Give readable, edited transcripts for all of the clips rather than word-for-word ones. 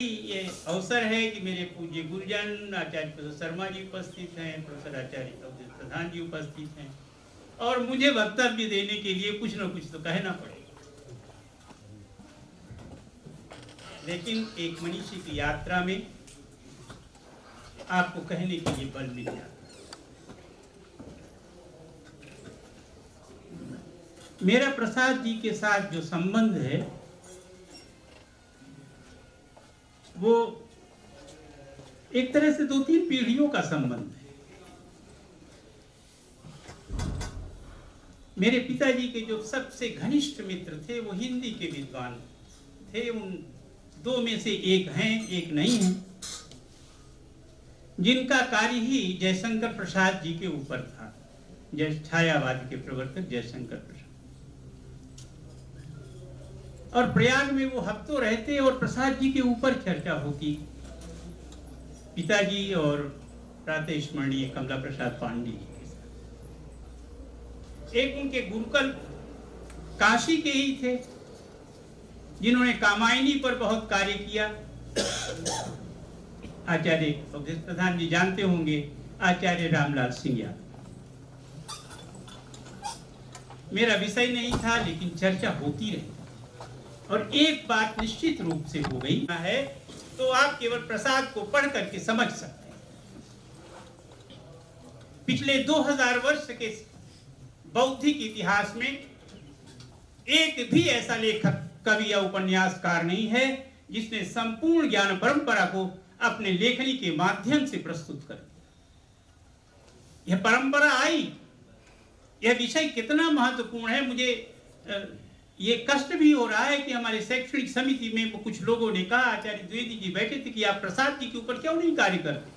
ये अवसर है कि मेरे पूज्य गुरुजन आचार्य प्रोफेसर शर्मा जी उपस्थित हैं, प्रोफेसर आचार्य अवधेश प्रधान जी उपस्थित हैं और मुझे वक्तव्य देने के लिए कुछ न कुछ तो कहना पड़ेगा। लेकिन एक मनुष्य की यात्रा में आपको कहने के लिए बल मिल जाता है। मेरा प्रसाद जी के साथ जो संबंध है वो एक तरह से 2-3 पीढ़ियों का संबंध है। मेरे पिताजी के जो सबसे घनिष्ठ मित्र थे वो हिंदी के विद्वान थे। उन दो में से एक हैं, एक नहीं है, जिनका कार्य ही जयशंकर प्रसाद जी के ऊपर था। छायावाद के प्रवर्तक जयशंकर प्रसाद, और प्रयाग में वो हफ्तों रहते और प्रसाद जी के ऊपर चर्चा होती। पिताजी और प्रातः स्मरणीय कमला प्रसाद पांडे जी के साथ। एक उनके गुरुकुल काशी के ही थे, जिन्होंने कामायनी पर बहुत कार्य किया। आचार्य अवधेश प्रधान जी जानते होंगे, आचार्य रामलाल सिंह। मेरा विषय नहीं था लेकिन चर्चा होती रही और एक बात निश्चित रूप से हो गई है, तो आप केवल प्रसाद को पढ़ करके समझ सकते हैं। पिछले 2000 वर्ष के बौद्धिक इतिहास में एक भी ऐसा लेखक, कवि या उपन्यासकार नहीं है जिसने संपूर्ण ज्ञान परंपरा को अपने लेखनी के माध्यम से प्रस्तुत कर दिया। यह परंपरा आई, यह विषय कितना महत्वपूर्ण है। मुझे ये कष्ट भी हो रहा है कि हमारे शैक्षणिक समिति में कुछ लोगों ने कहा, आचार्य द्विवेदी जी बैठे थे, कि आप प्रसाद जी के ऊपर क्यों नहीं कार्य करते।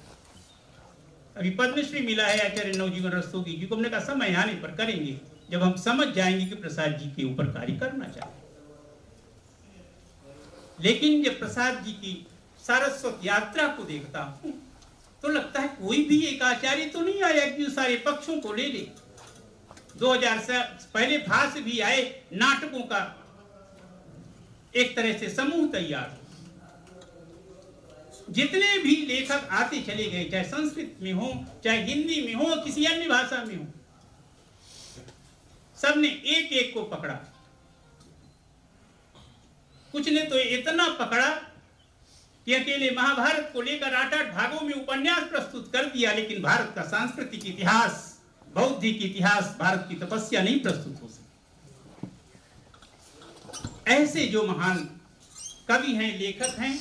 अभी पद्मश्री मिला है आचार्य नवजीवन रस्तोगी जी को। हमने कहा समय आने पर करेंगे, जब हम समझ जाएंगे कि प्रसाद जी के ऊपर कार्य करना चाहिए। लेकिन जब प्रसाद जी की सारस्वत यात्रा को देखता हूं तो लगता है कोई भी एक आचार्य तो नहीं आया कि सारे पक्षों को ले ले। 2000 से पहले भाष्य भी आए, नाटकों का एक तरह से समूह तैयार। जितने भी लेखक आते चले गए, चाहे संस्कृत में हो, चाहे हिंदी में हो, किसी अन्य भाषा में हो, सबने एक एक को पकड़ा। कुछ ने तो इतना पकड़ा कि अकेले महाभारत को लेकर 8-8 भागों में उपन्यास प्रस्तुत कर दिया, लेकिन भारत का सांस्कृतिक इतिहास, बौद्धिक इतिहास, भारत की तपस्या नहीं प्रस्तुत हो सकी। ऐसे जो महान कवि हैं, लेखक हैं,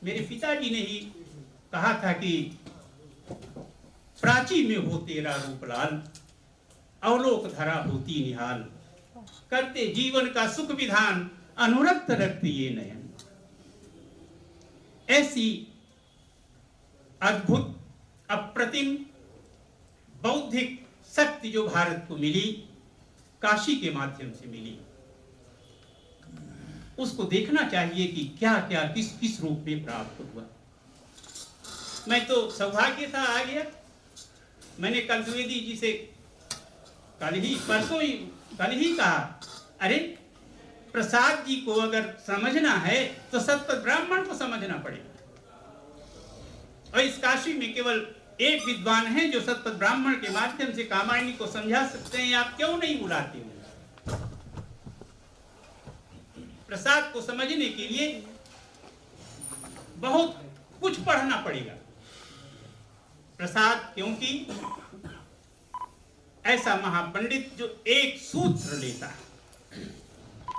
मेरे पिताजी ने ही कहा था कि प्राची में हो तेरा रूप लाल, अवलोक धरा होती निहाल, करते जीवन का सुख विधान, अनुरक्त रखते ये नयन। ऐसी अद्भुत, अप्रतिम बौद्धिक शक्ति जो भारत को मिली, काशी के माध्यम से मिली, उसको देखना चाहिए कि क्या क्या किस किस रूप में प्राप्त हुआ। मैं तो सौभाग्य था, आ गया। मैंने कल द्विवेदी जी से कल ही कहा, अरे प्रसाद जी को अगर समझना है तो सतपथ ब्राह्मण को समझना पड़ेगा। और इस काशी में केवल एक विद्वान है जो सतपथ ब्राह्मण के माध्यम से कामायनी को समझा सकते हैं। आप क्यों नहीं बुलाते हो? प्रसाद को समझने के लिए बहुत कुछ पढ़ना पड़ेगा। प्रसाद क्योंकि ऐसा महापंडित जो एक सूत्र लेता है,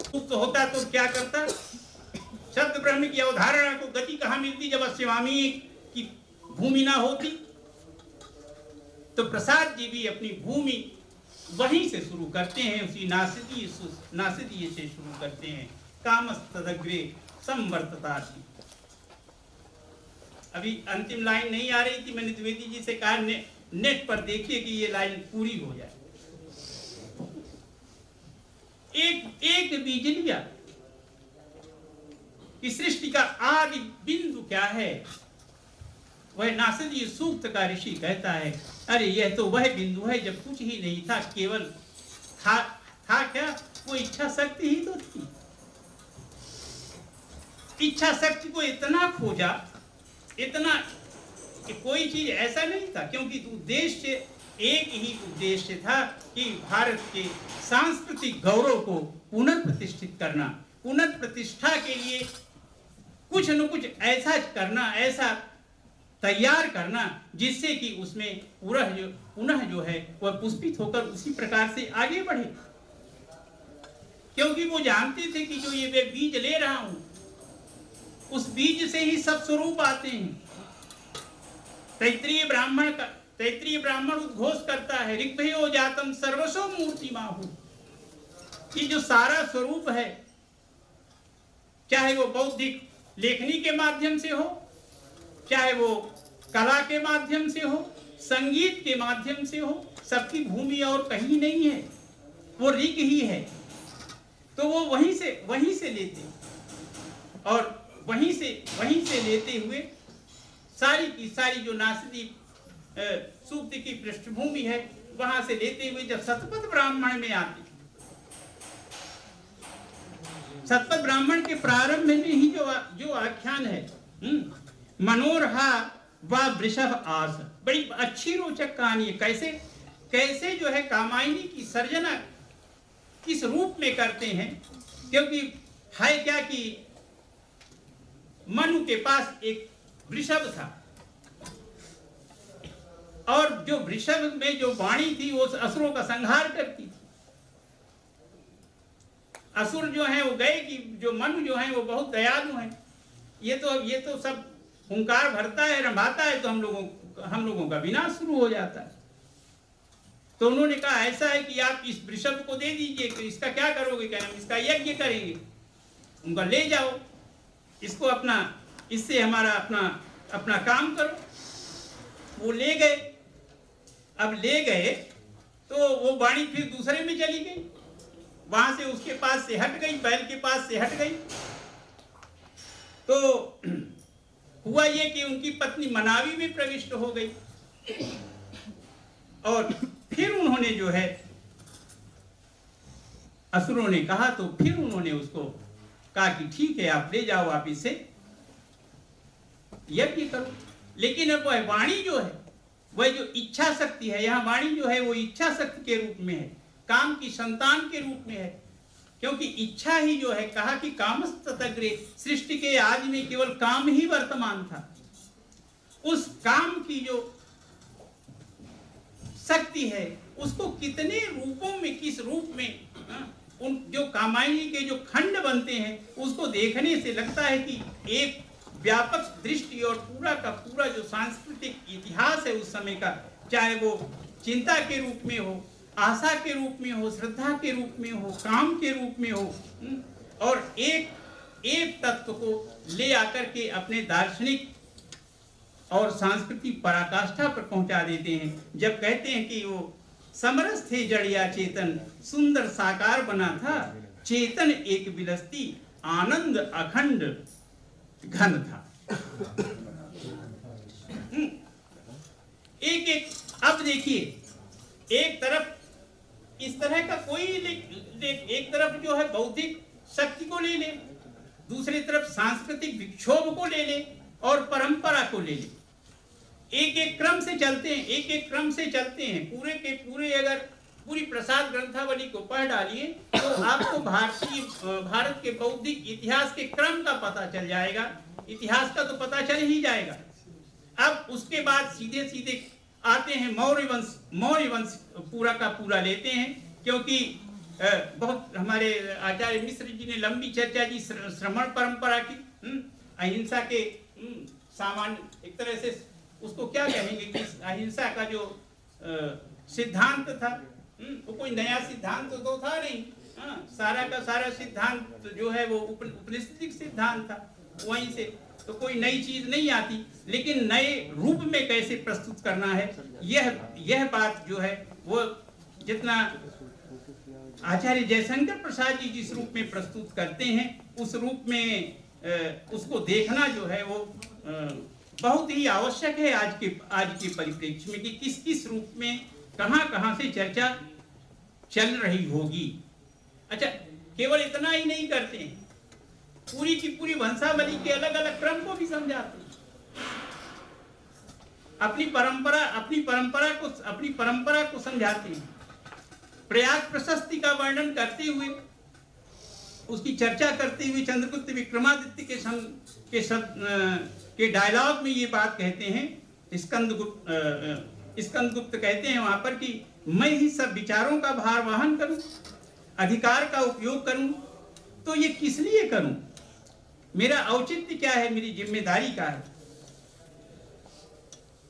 सूत्र होता तो क्या करता, शब्द ब्रह्म की अवधारणा को गति कहां मिलती जब अस्यवामी की भूमि ना होती। तो प्रसाद जी भी अपनी भूमि वहीं से शुरू करते हैं, उसी नासिदीय से शुरू करते हैं। कामस्तदग्रे संवर्तता। अभी अंतिम लाइन नहीं आ रही थी, मैंने द्विवेदी जी से कहा नेट पर देखिए कि ये लाइन पूरी हो जाए। एक बीजलिया की सृष्टि का आदि बिंदु क्या है, वह नासिदीय सूक्त का ऋषि कहता है, अरे यह तो वह बिंदु है जब कुछ ही नहीं था, केवल था क्या, वो इच्छा शक्ति ही तो थी। इच्छा शक्ति को इतना खोजा, इतना कि कोई चीज ऐसा नहीं था, क्योंकि उद्देश्य एक ही उद्देश्य था कि भारत के सांस्कृतिक गौरव को पुनर्प्रतिष्ठित करना, पुनर्प्रतिष्ठा के लिए कुछ न कुछ ऐसा करना, ऐसा तैयार करना जिससे कि उसमें पुनः जो है वह पुष्पित होकर उसी प्रकार से आगे बढ़े। क्योंकि वो जानते थे कि जो ये मैं बीज ले रहा हूं, उस बीज से ही सब स्वरूप आते हैं। तैत्रीय ब्राह्मण उद्घोष करता है, ऋग्भयो जातम सर्वसो मूर्तिमाहु, कि जो सारा स्वरूप है, चाहे वो बौद्धिक लेखनी के माध्यम से हो, चाहे वो कला के माध्यम से हो, संगीत के माध्यम से हो, सबकी भूमि और कहीं नहीं है, वो ऋग ही है। तो वो वहीं से लेते, और वहीं से लेते हुए सारी की सारी जो नासदी सूक्त की पृष्ठभूमि है, वहां से लेते हुए जब शतपथ ब्राह्मण में आते, शतपथ ब्राह्मण के प्रारंभ में ही जो आख्यान है, मनोरहा व वृषभ आस, बड़ी अच्छी रोचक कहानी है। कैसे जो है कामायनी की सर्जना किस रूप में करते हैं, क्योंकि है क्या कि मनु के पास एक वृषभ था, और जो वृषभ में जो वाणी थी वो असुरों का संहार करती थी। असुर जो है वो गए कि जो मनु जो है वो बहुत दयालु हैं, ये तो सब हुंकार भरता है, रंभाता है, तो हम लोगों का विनाश शुरू हो जाता है। तो उन्होंने कहा ऐसा है कि आप इस वृषभ को दे दीजिए, कि इसका क्या करोगे, कहना इसका यज्ञ करेंगे, उनका ले जाओ, इसको इससे हमारा अपना काम करो। वो ले गए। अब ले गए तो वो वाणी फिर दूसरे में चली गई, वहां से उसके पास से हट गई, बैल के पास से हट गई। तो हुआ ये कि उनकी पत्नी मनावी में प्रविष्ट हो गई, और फिर उन्होंने जो है असुरों ने कहा, तो फिर उन्होंने उसको कहा कि ठीक है आप ले जाओ, आप इसे यज्ञ करो। लेकिन अब वह वाणी जो है, वह जो इच्छा शक्ति है, यहाँ वाणी जो है वो इच्छा शक्ति के रूप में है, काम की संतान के रूप में है, क्योंकि इच्छा ही जो है, कहा कि कामस्ततग्रे, सृष्टि के आदि में केवल काम ही वर्तमान था। उस काम की जो शक्ति है उसको कितने रूपों में, किस रूप में, उन जो कामायनी के जो खंड बनते हैं उसको देखने से लगता है कि एक व्यापक दृष्टि और पूरा का पूरा जो सांस्कृतिक इतिहास है उस समय का, चाहे वो चिंता के रूप में हो, आशा के रूप में हो, श्रद्धा के रूप में हो, काम के रूप में हो, और एक तत्व को ले आकर के अपने दार्शनिक और सांस्कृतिक पराकाष्ठा पर पहुंचा देते हैं। जब कहते हैं कि वो समरस थे जड़िया चेतन, सुंदर साकार बना था, चेतन एक विलसती, आनंद अखंड घन था। एक अब देखिए, एक तरफ इस तरह का कोई एक तरफ जो है बौद्धिक शक्ति को ले ले, दूसरी तरफ सांस्कृतिक विक्षोभ को ले ले, और परंपरा को ले ले। एक क्रम से चलते हैं, पूरे के पूरे अगर पूरी प्रसाद ग्रंथावली को पढ़ डालिए तो आपको भारत के बौद्धिक इतिहास के क्रम का पता चल जाएगा। इतिहास का तो पता चल ही जाएगा। अब उसके बाद सीधे आते हैं मौर्य वंश पूरा का पूरा लेते हैं, क्योंकि बहुत हमारे आचार्य मिश्र जी ने लंबी चर्चा की श्रमण परंपरा की, अहिंसा के सामान्य एक तरह से उसको क्या कहेंगे कि अहिंसा का जो सिद्धांत था, वो कोई नया सिद्धांत तो था नहीं, सारा का सारा सिद्धांत जो है वो उपनिषदिक सिद्धांत था, वहीं से तो कोई नई चीज नहीं आती, लेकिन नए रूप में कैसे प्रस्तुत करना है, यह बात जो है वो जितना आचार्य जयशंकर प्रसाद जी जिस रूप में प्रस्तुत करते हैं, उस रूप में उसको देखना जो है वो बहुत ही आवश्यक है आज के परिप्रेक्ष्य में, कि किस रूप में कहां से चर्चा चल रही होगी। अच्छा, केवल इतना ही नहीं करते हैं, पूरी की पूरी वंशावली के अलग अलग क्रम को भी समझाते हैं। अपनी परंपरा को समझाते हैं। प्रयाग प्रशस्ति का वर्णन करते हुए, उसकी चर्चा करते हुए चंद्रगुप्त विक्रमादित्य के डायलॉग में ये बात कहते हैं, स्कंदगुप्त कहते हैं वहां पर कि मैं ही सब विचारों का भार वहन करूं, अधिकार का उपयोग करूं, तो ये किस लिए करूं? मेरा औचित्य क्या है, मेरी जिम्मेदारी क्या है?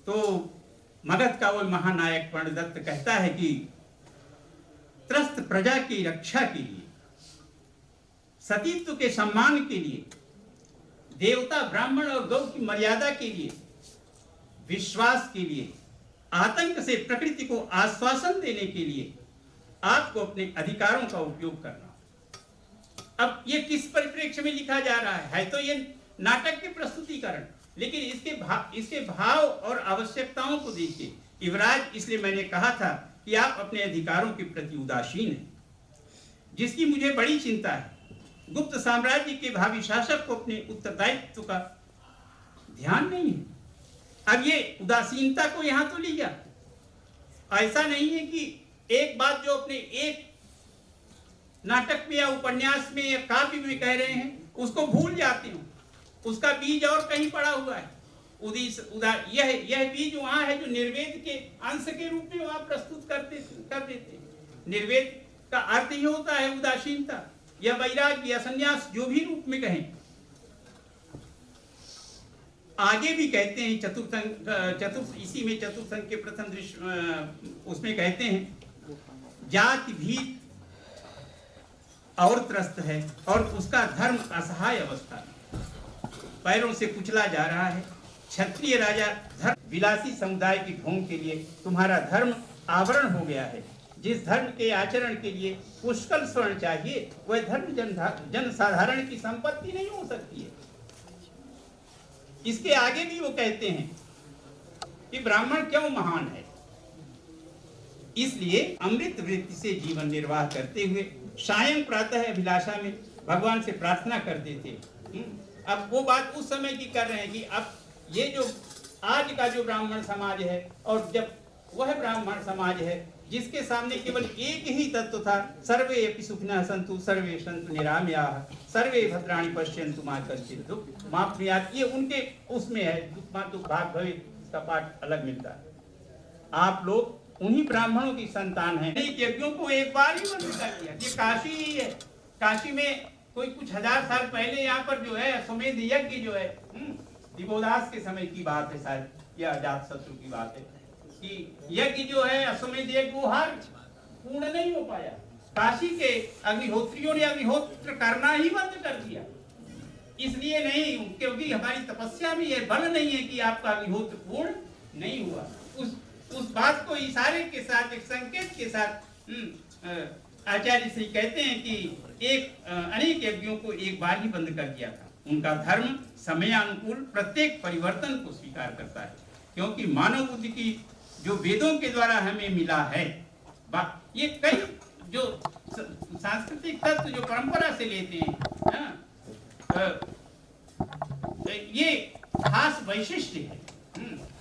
तो मगध का वो महानायक प्रणदत्त कहता है कि त्रस्त प्रजा की रक्षा के लिए, सतीत्व के सम्मान के लिए, देवता ब्राह्मण और गौ की मर्यादा के लिए, विश्वास के लिए, आतंक से प्रकृति को आश्वासन देने के लिए आपको अपने अधिकारों का उपयोग करना। अब ये किस परिप्रेक्ष्य में लिखा जा रहा है तो ये नाटक के प्रस्तुतिकरण, लेकिन इसके भाव और आवश्यकताओं को देखिए। युवराज, इसलिए मैंने कहा था कि आप अपने अधिकारों के प्रति उदासीन हैं, जिसकी मुझे बड़ी चिंता है। गुप्त साम्राज्य के भावी शासक को अपने उत्तरदायित्व का ध्यान नहीं है। अब ये उदासीनता को यहां तो लिया, ऐसा नहीं है कि एक बात जो अपने एक नाटक में या उपन्यास में या काव्य में कह रहे हैं उसको भूल जाते हो, उसका बीज और कहीं पड़ा हुआ है। यह बीज वहां है जो निर्वेद के अंश के रूप में वहां प्रस्तुत कर देते। निर्वेद का अर्थ ही होता है उदासीनता या वैराग्य या संन्यास, जो भी रूप में कहें। आगे भी कहते हैं इसी में चतुर्थ के प्रथम दृश्य उसमें कहते हैं, जाति भीत और त्रस्त है और उसका धर्म असहाय अवस्था में, पैरों से कुचला जा रहा है। क्षत्रिय राजा धर्म विलासी समुदाय की ढोंग के लिए तुम्हारा धर्म आवरण हो गया है। जिस धर्म के आचरण के लिए पुष्कल स्वर्ण चाहिए, वह धर्म जन साधारण की संपत्ति नहीं हो सकती है। इसके आगे भी वो कहते हैं कि ब्राह्मण क्यों महान है, इसलिए अमृत वृत्ति से जीवन निर्वाह करते हुए सायं प्रातः अभिलाषा में भगवान से प्रार्थना करते थे। अब वो बात उस समय की कर रहे हैं कि अब ये जो आज का जो ब्राह्मण समाज है, और जब वह ब्राह्मण समाज है जिसके सामने केवल एक ही तत्व था, सर्वे अपि सुखिनः सन्तु सर्वे सन्तु निरामयाः सर्वे भद्राणि पश्यन्तु मा कश्चित् दुःखं माप्नुयात्, ये उनके उसमें है। दुःख मा दुःख भाग भवे, इसका पाठ अलग मिलता है। आप लोग उन्हीं ब्राह्मणों की संतान हैं। यज्ञों को एक बार ही बंद कर दिया। ये काशी ही है। काशी में कोई कुछ हजार साल पहले यहाँ पर जो है अश्वमेध यज्ञ जो है, दिवोदास के समय की बात है शायद, या अजातशत्रु की बात है कि यज्ञ जो है अश्वमेध यज्ञ वो हर पूर्ण नहीं हो पाया। काशी के अग्निहोत्रियों ने अग्निहोत्र करना ही बंद कर दिया। इसलिए नहीं क्योंकि हमारी तपस्या में यह बल नहीं है कि आपका अग्निहोत्र पूर्ण नहीं हुआ। उस बात को इशारे के साथ, एक संकेत के साथ आचार्य श्री कहते हैं कि अनेक यज्ञों को एक बार ही बंद कर दिया था। उनका धर्म समयानुकूल प्रत्येक परिवर्तन को स्वीकार करता है, क्योंकि मानव बुद्धि की जो वेदों के द्वारा हमें मिला है, ये कई जो सांस्कृतिक तत्व जो परंपरा से लेते हैं, ये खास वैशिष्ट्य है,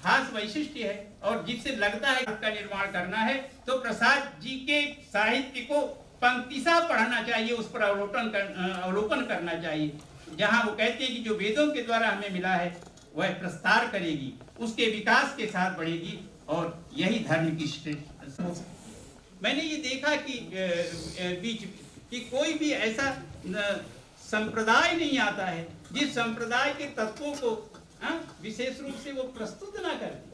खास वैशिष्ट्य है। और जिससे लगता है इसका निर्माण करना है तो प्रसाद जी के साहित्य को पंक्तिसा पढ़ना चाहिए, उस पर अवलोकन करना चाहिए। जहां वो कहते हैं कि जो वेदों के द्वारा हमें मिला है वह प्रस्तार करेगी, उसके विकास के साथ बढ़ेगी, और यही धर्म की श्रेष्ठ। मैंने ये देखा कि बीच कि कोई भी ऐसा संप्रदाय नहीं आता है जिस संप्रदाय के तत्वों को विशेष रूप से वो प्रस्तुत ना करते।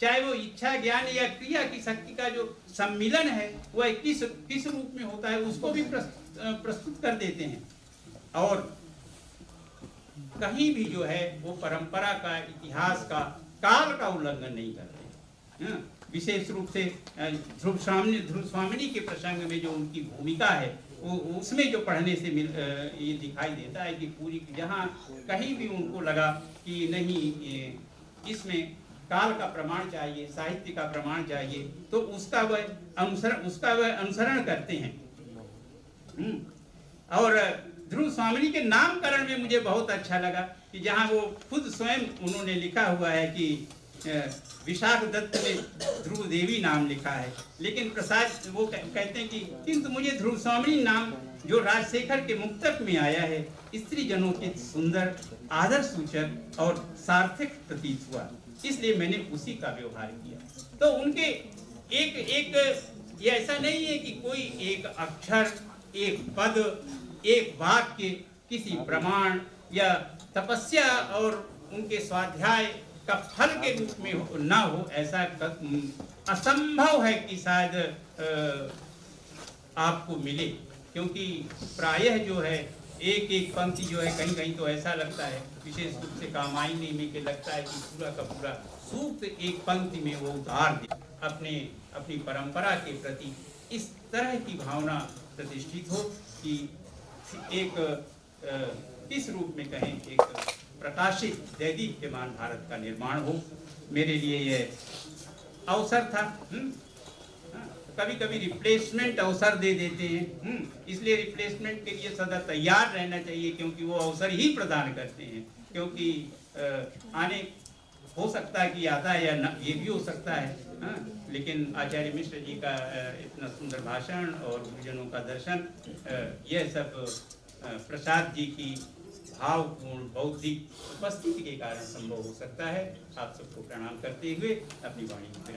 चाहे वो इच्छा, ज्ञान या क्रिया की शक्ति का जो सम्मिलन है वह किस रूप में होता है उसको भी प्रस्तुत कर देते हैं। और कहीं भी जो है वो परंपरा का, इतिहास का, काल का उल्लंघन नहीं करते हैं। विशेष रूप से ध्रुव स्वामिनी के प्रसंग में जो उनकी भूमिका है वो उसमें जो पढ़ने से ये दिखाई देता है कि पूरी जहाँ कहीं भी उनको लगा कि नहीं इसमें काल का प्रमाण चाहिए, साहित्य का प्रमाण चाहिए, तो उसका वह अनुसरण करते हैं। और ध्रुव स्वामी के नामकरण में मुझे बहुत अच्छा लगा कि जहाँ वो खुद स्वयं उन्होंने लिखा हुआ है कि विशाख दत्त ने ध्रुव देवी नाम लिखा है, लेकिन प्रसाद वो कहते हैं कि किंतु मुझे ध्रुव स्वामी नाम जो राजशेखर के मुक्तक में आया है स्त्री जनोचित सुंदर आदर सूचक और सार्थक प्रतीत हुआ, इसलिए मैंने उसी का व्यवहार किया। तो उनके एक ये ऐसा नहीं है कि कोई एक अक्षर, एक पद, एक वाक्य किसी प्रमाण या तपस्या और उनके स्वाध्याय का फल के रूप में ना हो, ऐसा असंभव है कि शायद आपको मिले, क्योंकि प्रायः जो है एक एक पंक्ति जो है कहीं कहीं तो ऐसा लगता है, विशेष रूप से कामायनी में के लगता है कि पूरा का पूरा सूक्त एक पंक्ति में वो उतार दे, अपनी परंपरा के प्रति इस तरह की भावना प्रतिष्ठित हो कि एक इस रूप में कहें एक प्रकाशित दैदीप्यमान भारत का निर्माण हो। मेरे लिए यह अवसर था। कभी कभी रिप्लेसमेंट अवसर दे देते हैं, इसलिए रिप्लेसमेंट के लिए सदा तैयार रहना चाहिए, क्योंकि वो अवसर ही प्रदान करते हैं। क्योंकि आने हो सकता है कि आता है या न, ये भी हो सकता है, लेकिन आचार्य मिश्र जी का इतना सुंदर भाषण और गुरुजनों का दर्शन, यह सब प्रसाद जी की भावपूर्ण बौद्धिक उपस्थिति के कारण संभव हो सकता है। आप सबको प्रणाम करते हुए अपनी वाणी को